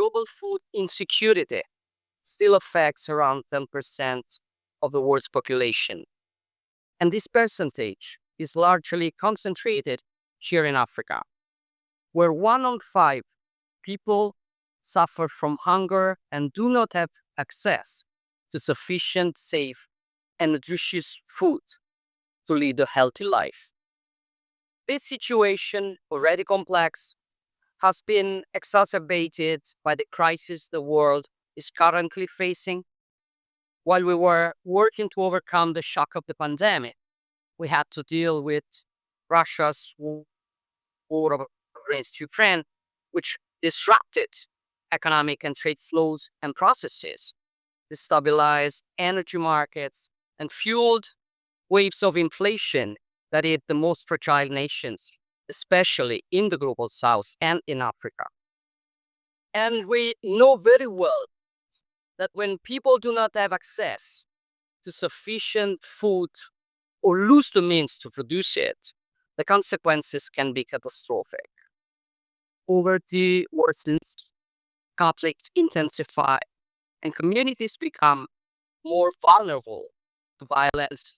global food insecurity still affects around 10% of the world's population. And this percentage is largely concentrated here in Africa, where 1 in 5 people suffer from hunger and do not have access to sufficient, safe, and nutritious food to lead a healthy life. This situation, already complex, has been exacerbated by the crisis the world is currently facing. While we were working to overcome the shock of the pandemic, we had to deal with Russia's war against Ukraine, which disrupted economic and trade flows and processes, destabilized energy markets, and fueled waves of inflation that hit the most fragile nations, especially in the global south and in Africa. And we know very well that when people do not have access to sufficient food or lose the means to produce it, the consequences can be catastrophic. Poverty worsens, conflicts intensify, and communities become more vulnerable to violence,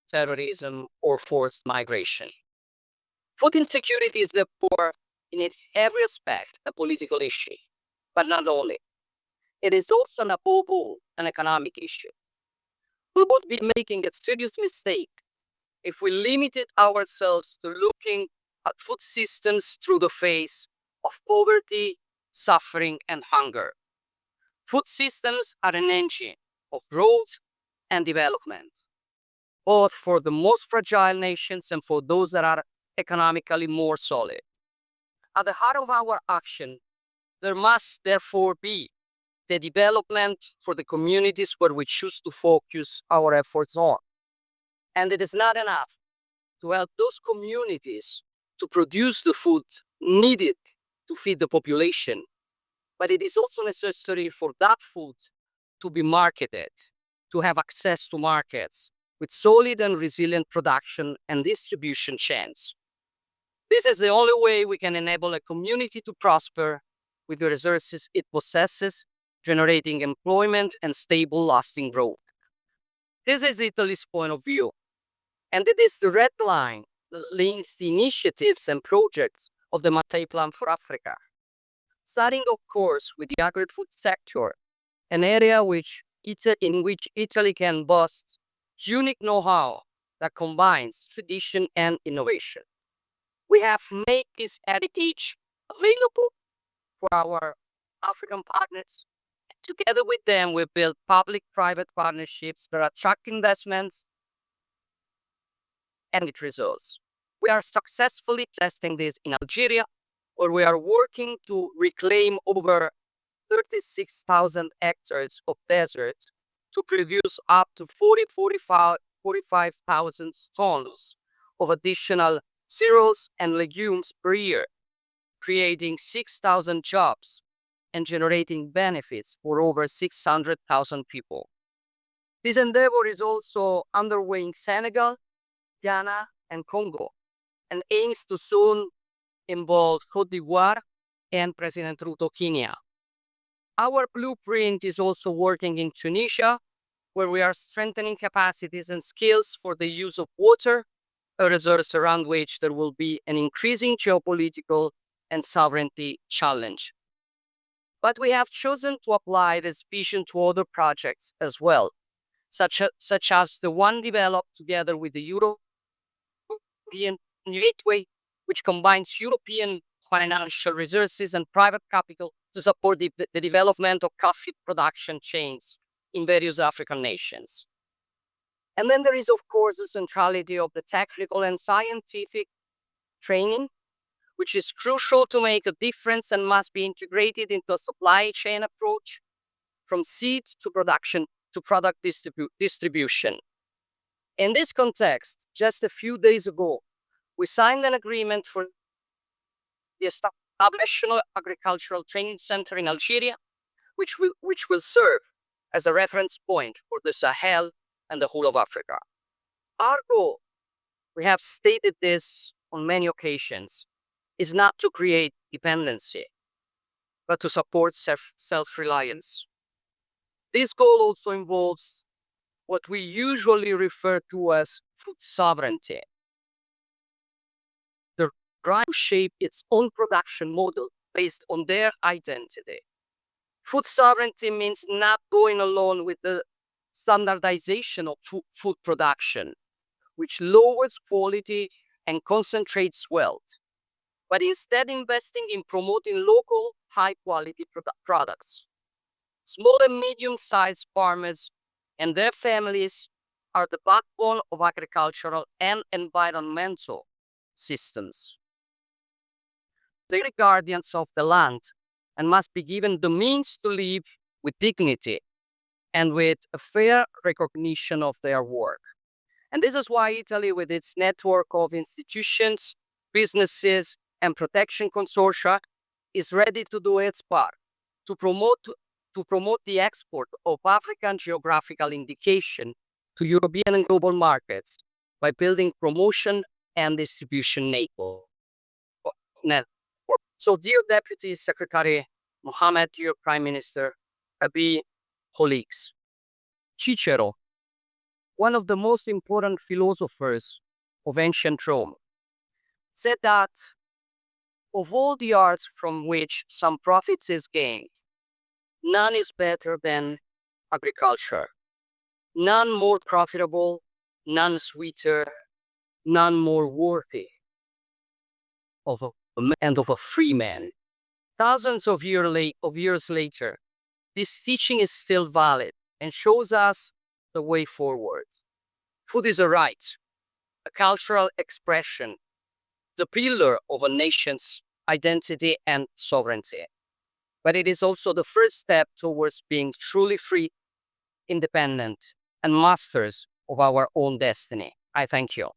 terrorism, or forced migration. Food insecurity is therefore, in its every aspect, a political issue, but not only. It is also, above all, an economic issue. We would be making a serious mistake if we limited ourselves to looking at food systems through the face of poverty, suffering, and hunger. Food systems are an engine of growth and development, both for the most fragile nations and for those that are economically more solid. At the heart of our action, there must therefore be the development for the communities where we choose to focus our efforts on. And it is not enough to help those communities to produce the food needed to feed the population, but it is also necessary for that food to be marketed, to have access to markets with solid and resilient production and distribution chains. This is the only way we can enable a community to prosper with the resources it possesses, generating employment and stable, lasting growth. This is Italy's point of view, and it is the red line that links the initiatives and projects of the Mattei Plan for Africa. Starting, of course, with the agri-food sector, an area in which Italy can boast unique know-how that combines tradition and innovation. We have made this heritage available for our African partners. Together with them, we build public-private partnerships that attract investments and it results. We are successfully testing this in Algeria, where we are working to reclaim over 36,000 hectares of desert to produce up to 45,000 tons of additional cereals and legumes per year, creating 6,000 jobs and generating benefits for over 600,000 people. This endeavor is also underway in Senegal, Ghana, and Congo, and aims to soon involve Cote d'Ivoire and President Ruto Kenya. Our blueprint is also working in Tunisia, where we are strengthening capacities and skills for the use of water, a resource around which there will be an increasing geopolitical and sovereignty challenge. But we have chosen to apply this vision to other projects as well, such as the one developed together with the European Gateway, which combines European financial resources and private capital to support the development of coffee production chains in various African nations. And then there is, of course, the centrality of the technical and scientific training, which is crucial to make a difference and must be integrated into a supply chain approach from seed to production to product distribution. In this context, just a few days ago, we signed an agreement for the establishment of agricultural training center in Algeria, which will serve as a reference point for the Sahel and the whole of Africa. Our goal, we have stated this on many occasions, is not to create dependency, but to support self-reliance. This goal also involves what we usually refer to as food sovereignty. The right to shape its own production model based on their identity. Food sovereignty means not going along with the standardization of food production, which lowers quality and concentrates wealth, but instead investing in promoting local, high quality products. Small and medium sized farmers and their families are the backbone of agricultural and environmental systems. They are guardians of the land and must be given the means to live with dignity and with a fair recognition of their work. And this is why Italy, with its network of institutions, businesses, and protection consortia, is ready to do its part to promote the export of African geographical indication to European and global markets by building promotion and distribution network. So, dear Deputy Secretary Mohammed, dear Prime Minister Abiy colleagues, Cicero, one of the most important philosophers of ancient Rome, said that of all the arts from which some profit is gained, none is better than agriculture, none more profitable, none sweeter, none more worthy of a free man. Thousands of years later, this teaching is still valid and shows us the way forward. Food is a right, a cultural expression, the pillar of a nation's identity and sovereignty. But it is also the first step towards being truly free, independent, and masters of our own destiny. I thank you.